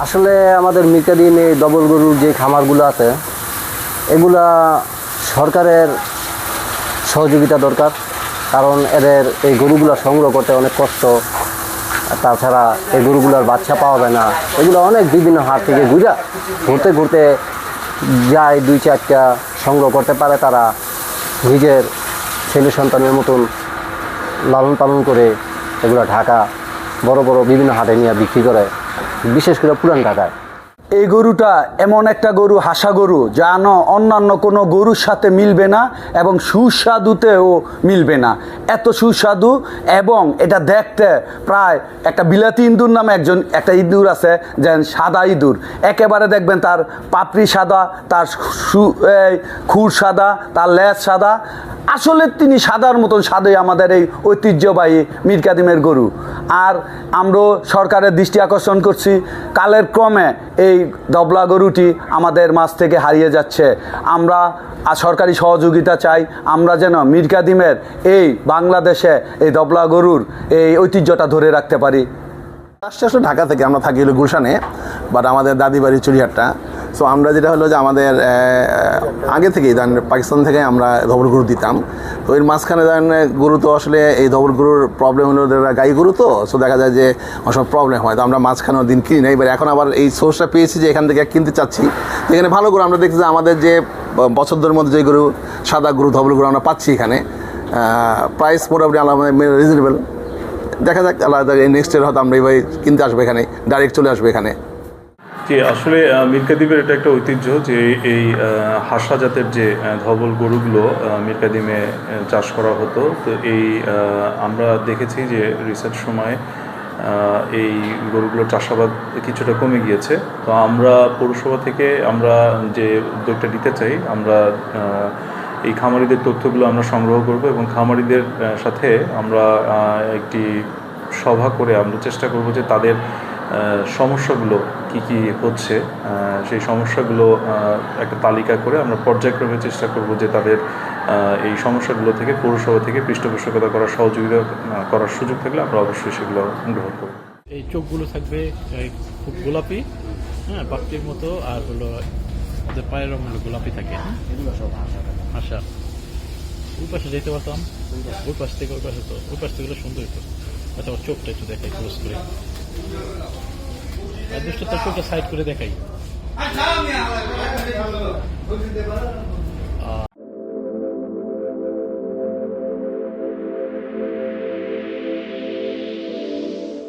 আসলে আমাদের মির্কাদিম এই ডবল গরুর যে খামারগুলো আছে এগুলা সরকারের সহযোগিতা দরকার, কারণ এদের এই গরুগুলো সংগ্রহ করতে অনেক কষ্ট। তাছাড়া এই গরুগুলোর বাচ্চা পাওয়া যায় না, এগুলো অনেক বিভিন্ন হাট থেকে ঘুরতে ঘুরতে যায়, 2-4টা সংগ্রহ করতে পারে। তারা নিজের ছেলে সন্তানের মতন লালন পালন করে এগুলো ঢাকা বড় বড় বিভিন্ন হাটে নিয়ে বিক্রি করে, বিশেষ করে পুরান ঢাকায়। এই গরুটা এমন একটা গরু, হাসা গরু, যা অন্যান্য কোনো গরুর সাথে মিলবে না এবং সুস্বাদুতেও মিলবে না, এত সুস্বাদু। এবং এটা দেখতে প্রায় একটা বিলাতি ইঁদুর নামে একটা ইঁদুর আছে, যেন সাদা ইঁদুর, একেবারে দেখবেন তার পাপড়ি সাদা, তার খুর সাদা, তার লেজ সাদা। আসলে তিনি সাদার মতন সাদাই আমাদের এই ঐতিহ্যবাহী মিরকাদিমের গরু। আর আমরা সরকারের দৃষ্টি আকর্ষণ করছি, কালের ক্রমে এই দবলা গরুটি আমাদের মাঝ থেকে হারিয়ে যাচ্ছে। আমরা সরকারি সহযোগিতা চাই, আমরা যেন মিরকাদিমের এই বাংলাদেশে এই দবলা গরুর এই ঐতিহ্যটা ধরে রাখতে পারি। আসলে ঢাকা থেকে, আমরা থাকি হলো গুলশানে, বাট আমাদের দাদি বাড়ি চুরিহাটটা। সো আমরা যেটা হলো যে আমাদের আগে থেকেই ধরেন পাকিস্তান থেকে আমরা ধবল গরু দিতাম। তো এর মাঝখানে ধরেন গরু তো আসলে এই ধবল গরুর প্রবলেম হলো গাই গরু, তো সো দেখা যায় যে অনেক সময় প্রবলেম হয়। তো আমরা মাঝখানে দিন কিনি না, এবার এখন আবার এই সোর্সটা পেয়েছি যে এখান থেকে কিনতে চাচ্ছি। এখানে ভালো গরু আমরা দেখছি যে আমাদের যে বছর ধরের মধ্যে যে গরু, সাদা গরু, ধবল গরু আমরা পাচ্ছি এখানে, প্রাইস মোটামুটি আলাদা রিজনেবল। দেখা যাক আলাদা নেক্সট ইয়ার হয়তো আমরা এইভাবে কিনতে আসবো, এখানে ডাইরেক্ট চলে আসবো এখানে। যে আসলে মিরকাদিমের এটা একটা ঐতিহ্য যে এই হাসা জাতের যে ধবল গরুগুলো মিরকাদিমে চাষ করা হতো। তো এই আমরা দেখেছি যে রিসেন্ট সময়ে এই গরুগুলোর চাষাবাদ কিছুটা কমে গিয়েছে। তো আমরা পৌরসভা থেকে আমরা যে উদ্যোগটা নিতে চাই, আমরা এই খামারিদের তথ্যগুলো আমরা সংগ্রহ করব এবং খামারিদের সাথে আমরা একটি সভা করে আমরা চেষ্টা করব যে তাদের সমস্যাগুলো কি কি হচ্ছে, সেই সমস্যাগুলো একটা তালিকা করে আমরা পর্যায়ক্রমে চেষ্টা করব যে তাদের এই সমস্যাগুলো থেকে পৌরসভা থেকে পৃষ্ঠপোষকতা করার সহযোগিতা করার সুযোগ থাকলে আমরা অবশ্যই সেগুলো গ্রহণ করব। এই চোখগুলো থাকবে খুব গোলাপি, হ্যাঁ, পাপড়ির মতো, আর হলো ওদের পায়ের রঙ হলো গোলাপি থাকে। এগুলো সব আশা ওই পাশে যেতে পারতাম, ওই পাশ থেকে ওই পাশে, তো ওই পাশ থেকে সুন্দর হতো। আচ্ছা, আমার চোখটা একটু দেখাই ক্লোজ করে, দুষ্ট তার চোখটা সাইড করে দেখাই।